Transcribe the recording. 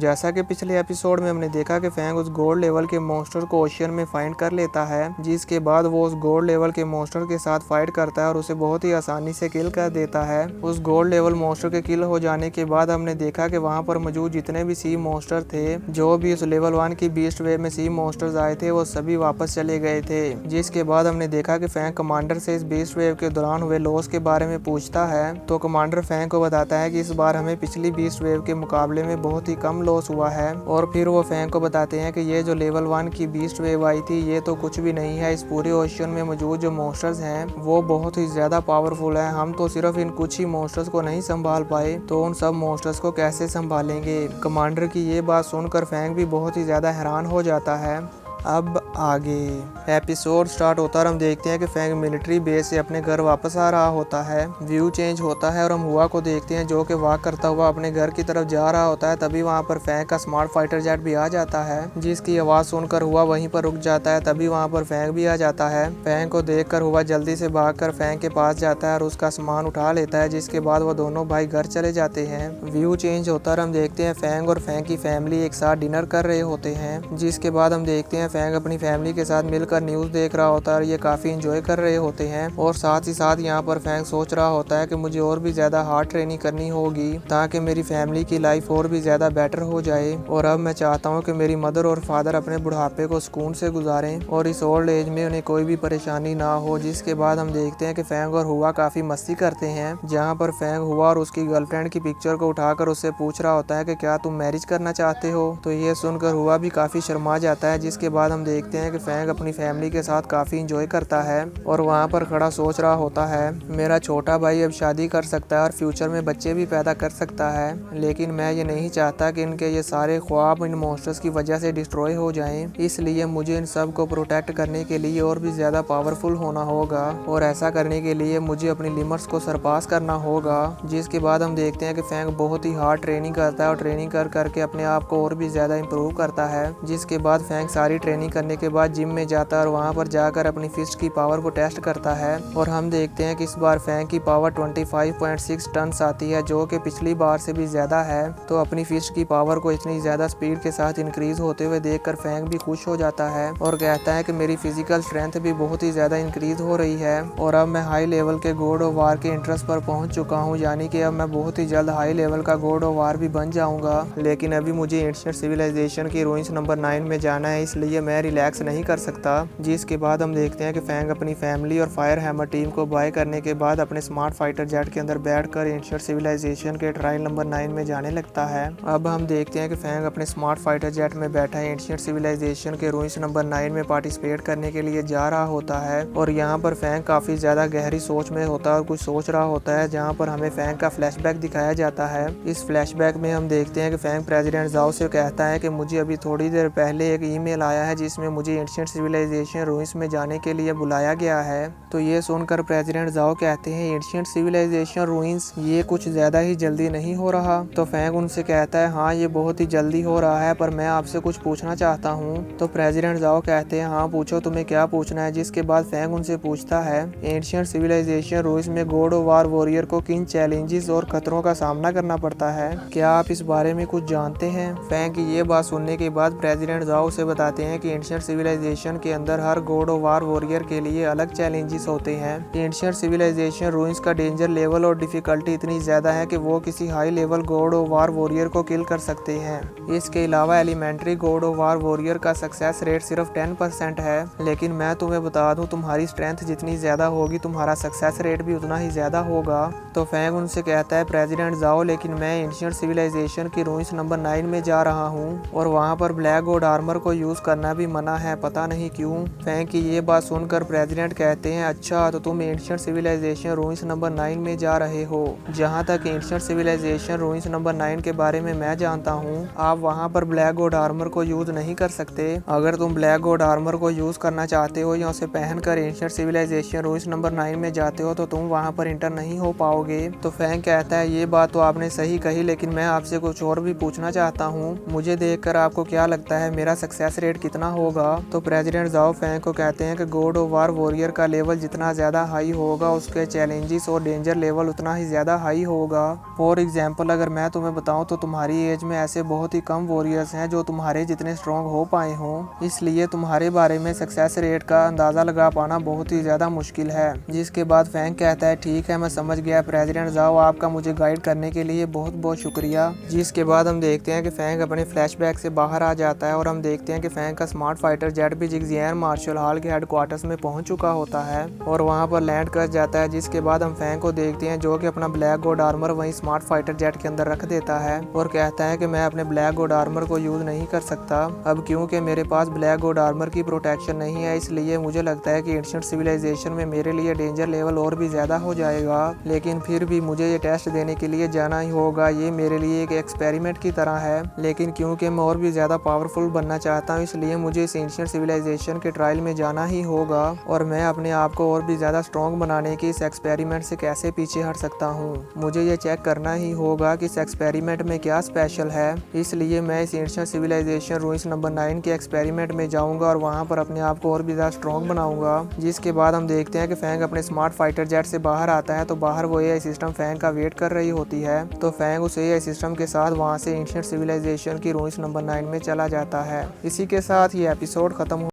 जैसा कि पिछले एपिसोड में हमने देखा कि फैंग उस गोल्ड लेवल के मॉन्स्टर को ओशियन में फाइंड कर लेता है, जिसके बाद वो उस गोल्ड लेवल के मॉन्स्टर के साथ फाइट करता है और उसे बहुत ही आसानी से किल कर देता है। उस गोल्ड लेवल मॉन्स्टर के किल हो जाने के बाद हमने देखा कि वहां पर मौजूद जितने भी सी मॉन्स्टर थे, जो भी उस लेवल 1 की बीस्ट वेव में सी मॉन्स्टर्स आए थे, वो सभी वापस चले गए थे। जिसके बाद हमने देखा कि फैंग कमांडर से इस बीस्ट वेव के दौरान हुए लॉस के बारे में पूछता है, तो कमांडर फैंग को बताता है कि इस बार हमें पिछली बीस्ट वेव के मुकाबले में बहुत ही कम लॉस हुआ है। और फिर वो फैंग को बताते हैं कि ये जो लेवल 1 की बीस्ट वेव आई थी, ये तो कुछ भी नहीं है। इस पूरे ओशियन में मौजूद जो मॉन्स्टर्स हैं वो बहुत ही ज्यादा पावरफुल है। हम तो सिर्फ इन कुछ ही मॉन्स्टर्स को नहीं संभाल पाए, तो उन सब मॉन्स्टर्स को कैसे संभालेंगे। कमांडर की ये बात सुनकर फैंग भी बहुत ही ज्यादा हैरान हो जाता है। अब आगे एपिसोड स्टार्ट होता है और हम देखते हैं कि फैंग मिलिट्री बेस से अपने घर वापस आ रहा होता है। व्यू चेंज होता है और हम हुआ को देखते हैं जो कि वॉक करता हुआ अपने घर की तरफ जा रहा होता है। तभी वहां पर फैंग का स्मार्ट फाइटर जेट भी आ जाता है, जिसकी आवाज सुनकर हुआ वहीं पर रुक जाता है। तभी वहां पर फैंग भी आ जाता है। फैंग को देखकर हुआ जल्दी से भागकर फैंग के पास जाता है और उसका सामान उठा लेता है, जिसके बाद वो दोनों भाई घर चले जाते हैं। व्यू चेंज होता है और हम देखते हैं फैंग और फैंग की फैमिली एक साथ डिनर कर रहे होते हैं। जिसके बाद हम देखते हैं फैंग अपनी फैमिली के साथ मिलकर न्यूज़ देख रहा होता है और ये काफ़ी इंजॉय कर रहे होते हैं। और साथ ही साथ यहाँ पर फैंग सोच रहा होता है कि मुझे और भी ज़्यादा हार्ड ट्रेनिंग करनी होगी ताकि मेरी फैमिली की लाइफ और भी ज़्यादा बेटर हो जाए। और अब मैं चाहता हूँ कि मेरी मदर और फादर अपने बुढ़ापे को सुकून से गुजारें और इस ओल्ड एज में उन्हें कोई भी परेशानी ना हो। जिसके बाद हम देखते हैं कि फैंग और हुआ काफ़ी मस्ती करते हैं, जहाँ पर फैंग हुआ और उसकी गर्लफ्रेंड की पिक्चर को उठाकर उससे पूछ रहा होता है कि क्या तुम मैरिज करना चाहते हो। तो ये सुनकर हुआ भी काफ़ी शर्मा जाता है। जिसके बाद हम देखते हैं कि फैंग अपनी फैमिली के साथ काफ़ी इंजॉय करता है और वहाँ पर खड़ा सोच रहा होता है, मेरा छोटा भाई अब शादी कर सकता है और फ्यूचर में बच्चे भी पैदा कर सकता है, लेकिन मैं ये नहीं चाहता कि इनके ये सारे ख्वाब इन मॉन्स्टर्स की वजह से डिस्ट्रॉय हो जाएं। इसलिए मुझे इन सब को प्रोटेक्ट करने के लिए और भी ज़्यादा पावरफुल होना होगा और ऐसा करने के लिए मुझे अपनी लिमिट्स को सरपास करना होगा। जिसके बाद हम देखते हैं कि फैंग बहुत ही हार्ड ट्रेनिंग करता है और ट्रेनिंग कर करके अपने आप को और भी ज़्यादा इम्प्रूव करता है। जिसके बाद फैंग सारी ट्रेनिंग करने के बाद जिम में जाता है और वहाँ पर जाकर अपनी फिस्ट की पावर को टेस्ट करता है। और हम देखते हैं कि इस बार फैंग की पावर 25.6 टन आती है, जो कि पिछली बार से भी ज़्यादा है। तो अपनी फिस्ट की पावर को इतनी ज़्यादा स्पीड के साथ इंक्रीज होते हुए देखकर फैंग भी खुश हो जाता है और कहता है कि मेरी फिजिकल स्ट्रेंथ भी बहुत ही ज़्यादा इंक्रीज हो रही है और अब मैं हाई लेवल के गॉड ऑफ वार के इंटरेस्ट पर पहुँच चुका हूँ, यानी कि अब मैं बहुत ही जल्द हाई लेवल का गॉड ऑफ वार भी बन जाऊँगा। लेकिन अभी मुझे एंशिएंट सिविलाइजेशन की रूइंस नंबर 9 में जाना है, इसलिए मैं रिलैक्स नहीं कर सकता। जिसके बाद हम देखते हैं कि फैंग अपनी फैमिली और फायर हैमर टीम को बाय करने के बाद अपने स्मार्ट फाइटर जेट के अंदर बैठकर एंशिएंट सिविलाइजेशन के ट्रायल नंबर 9 में जाने लगता है। अब हम देखते हैं कि फैंग अपने स्मार्ट फाइटर जेट में बैठा है एंशिएंट सिविलाइजेशन के रूइंस नंबर 9 में पार्टिसिपेट करने के लिए जा रहा होता है। और यहाँ पर फैंग काफ़ी ज़्यादा गहरी सोच में होता है और कुछ सोच रहा होता है, जहाँ पर हमें फैंग का फ्लैशबैक दिखाया जाता है। इस फ्लैशबैक में हम देखते हैं कि फैंग प्रेसिडेंट जाओ से कहता है कि मुझे अभी थोड़ी देर पहले एक ईमेल आया है जिसमें मुझे एंशिएंट सिविलाइजेशन रूइंस में जाने के लिए बुलाया गया है। तो ये सुनकर प्रेसिडेंट जाओ कहते हैं, एंशिएंट सिविलाइजेशन रूइंस, ये कुछ ज़्यादा ही जल्दी नहीं हो रहा। तो फैंग उनसे कहता है, हाँ ये बहुत ही जल्दी हो रहा है, पर मैं आपसे कुछ पूछना चाहता हूँ। तो प्रेसिडेंट जाओ कहते हैं, हाँ पूछो, तुम्हें क्या पूछना है। जिसके बाद फैंग उनसे पूछता है, एंशिएंट सिविलाइजेशन रूइंस में गॉड ऑफ वार वॉरियर को किन चैलेंजेस और खतरों का सामना करना पड़ता है, क्या आप इस बारे में कुछ जानते हैं। फैंग की ये बात सुनने के बाद प्रेसिडेंट जाओ से बताते हैं कि एंशिएंट सिविलाइजेशन के अंदर हर गॉड ऑफ वार वॉरियर के लिए अलग चैलेंजेस होते हैं। एंशिएंट सिविलाइजेशन रूइंस का डेंजर लेवल और डिफिकल्टी इतनी ज्यादा है कि वो किसी high level god of war warrior को किल कर सकते हैं। इसके अलावा elementary god of war warrior का सक्सेस रेट सिर्फ 10% है, लेकिन मैं तुम्हें बता दूं, तुम्हारी स्ट्रेंथ जितनी ज्यादा होगी तुम्हारा सक्सेस रेट भी उतना ही ज्यादा होगा। तो फैंग उनसे कहता है, प्रेसिडेंट जाओ, लेकिन मैं एंशिएंट सिविलाइजेशन की रूइंस नंबर 9 में जा रहा हूँ और वहाँ पर ब्लैक गॉड आर्मर को यूज करना भी मना है, पता नहीं क्यों। फैंग की ये बात सुनकर प्रेसिडेंट कहते हैं, अच्छा तो तुम एंशिएंट सिविलाइजेशन रूइंस नंबर 9 में जा रहे हो। जहाँ तक एंशिएंट सिविलाइजेशन रूइंस नंबर 9 के बारे में मैं जानता हूँ, आप वहाँ पर ब्लैक गॉड आर्मर को यूज नहीं कर सकते। अगर तुम ब्लैक गॉड आर्मर को यूज करना चाहते हो या उसे पहनकर एंशिएंट सिविलाइजेशन रूइंस नंबर 9 में जाते हो, तो तुम वहाँ पर इंटर नहीं हो पाओगे। तो फैंग कहता है, ये बात तो आपने सही कही, लेकिन मैं आपसे कुछ और भी पूछना चाहता हूँ। मुझे देखकर आपको क्या लगता है मेरा सक्सेस रेट कितना होगा। तो प्रेसिडेंट जाओ फैंग को कहते हैं कि गॉड ऑफ वार वॉरियर का लेवल जितना ज़्यादा हाई होगा उसके चैलेंजेस और डेंजर लेवल उतना ही ज़्यादा हाई होगा। फॉर एग्जाम्पल अगर मैं तुम्हें बताऊं तो तुम्हारी एज में ऐसे बहुत ही कम वॉरियर्स हैं जो तुम्हारे जितने स्ट्रॉन्ग हो पाए हों, इसलिए तुम्हारे बारे में सक्सेस रेट का अंदाज़ा लगा पाना बहुत ही ज़्यादा मुश्किल है। जिसके बाद फैंग कहता है ठीक है मैं समझ गया प्रेसिडेंट जाओ, आपका मुझे गाइड करने के लिए बहुत बहुत शुक्रिया। जिसके बाद हम देखते हैं कि फैंग अपने फ्लैशबैक से बाहर आ जाता है और हम देखते हैं कि फैंग का स्मार्ट फाइटर जेट भी जिग्जियर मार्शल हॉल के हेडक्वार्टर्स में पहुंच चुका होता है और वहां पर लैंड कर जाता है। जिसके बाद हम फैंग को देखते हैं जो कि अपना ब्लैक गोल्ड आर्मर वहीं स्मार्ट फाइटर जेट के अंदर रख देता है और कहता है कि मैं अपने ब्लैक गोल्ड आर्मर को यूज नहीं कर सकता अब, क्योंकि मेरे पास ब्लैक गोल्ड आर्मर की प्रोटेक्शन नहीं है। इसलिए मुझे लगता है कि एंशिएंट सिविलाइजेशन में मेरे लिए डेंजर लेवल और भी ज्यादा हो जाएगा, लेकिन फिर भी मुझे ये टेस्ट देने के लिए जाना ही होगा। ये मेरे लिए एक एक्सपेरिमेंट की तरह है, लेकिन क्योंकि मैं और भी ज्यादा पावरफुल बनना चाहता हूँ इसलिए मुझे इस एंशिएंट सिविलाइजेशन के ट्रायल में जाना ही होगा और मैं अपने आप को और भी ज्यादा स्ट्रॉन्ग बनाने के इस एक्सपेरिमेंट से कैसे पीछे हट सकता हूँ। मुझे ये चेक करना ही होगा कि इस एक्सपेरिमेंट में क्या स्पेशल है। इसलिए मैं इस एंशिएंट सिविलाइजेशन रूइंस नंबर 9 के एक्सपेरिमेंट में जाऊंगा और वहाँ पर अपने आप को और भी ज्यादा स्ट्रॉन्ग बनाऊंगा। जिसके बाद हम देखते हैं कि फैंग अपने स्मार्ट फाइटर जेट से बाहर आता है तो बाहर वो एआई सिस्टम फैंग का वेट कर रही होती है। तो फैंग उस एआई सिस्टम के साथ वहाँ से एंशिएंट सिविलाइजेशन की रूइंस नंबर 9 में चला जाता है। इसी के साथ ये एपिसोड खत्म